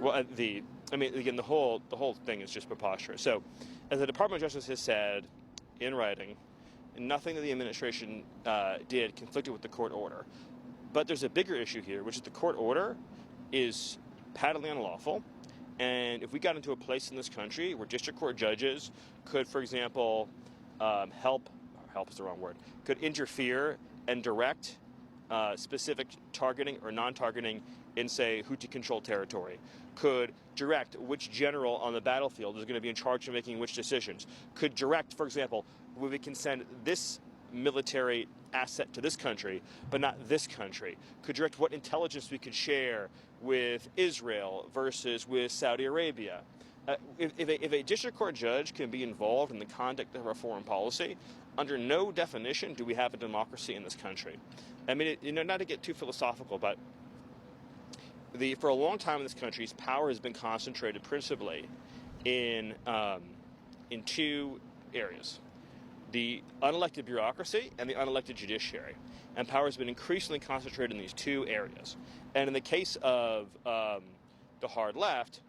Well, I mean, again, the whole thing is just preposterous. So, as the Department of Justice has said in writing, nothing that the administration did conflicted with the court order. But there's a bigger issue here, which is the court order is patently unlawful. And if we got into a place in this country where district court judges could, for example, help is the wrong word, could interfere and direct specific targeting or non-targeting in, say, Houthi-controlled territory, could direct which general on the battlefield is going to be in charge of making which decisions, could direct, for example, we can send this military asset to this country, but not this country, could direct what intelligence we could share with Israel versus with Saudi Arabia. If a district court judge can be involved in the conduct of our foreign policy, under no definition do we have a democracy in this country. I mean, not to get too philosophical, but for a long time in this country, power has been concentrated principally in two areas: the unelected bureaucracy and the unelected judiciary. And power has been increasingly concentrated in these two areas. And in the case of the hard left,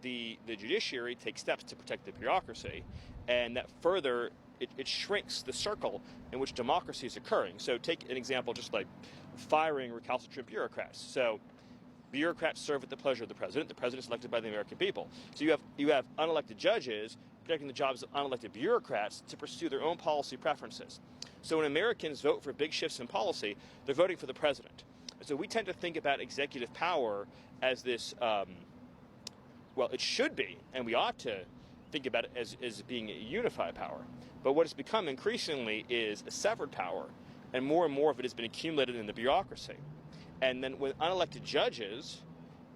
the judiciary takes steps to protect the bureaucracy, and that further it shrinks the circle in which democracy is occurring. So take an example, just like firing recalcitrant bureaucrats. So bureaucrats serve at the pleasure of the president. The president is elected by the American people. So you have unelected judges protecting the jobs of unelected bureaucrats to pursue their own policy preferences. So when Americans vote for big shifts in policy, they're voting for the president. So we tend to think about executive power as this, well, it should be, and we ought to think about it as being a unified power. But what it's become increasingly is a severed power, and more of it has been accumulated in the bureaucracy. And then when unelected judges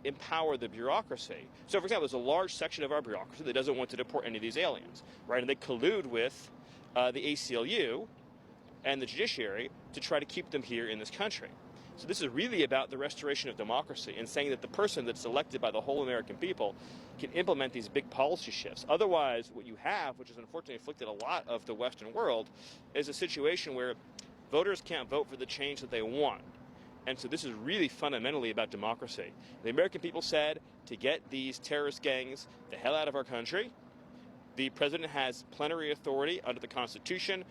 empower the bureaucracy. So, for example, there's a large section of our bureaucracy that doesn't want to deport any of these aliens, right? And they collude with the ACLU and the judiciary to try to keep them here in this country. So this is really about the restoration of democracy and saying that the person that's elected by the whole American people can implement these big policy shifts. Otherwise, what you have, which has unfortunately afflicted a lot of the Western world, is a situation where voters can't vote for the change that they want. And so this is really fundamentally about democracy. The American people said to get these terrorist gangs the hell out of our country. The president has plenary authority under the Constitution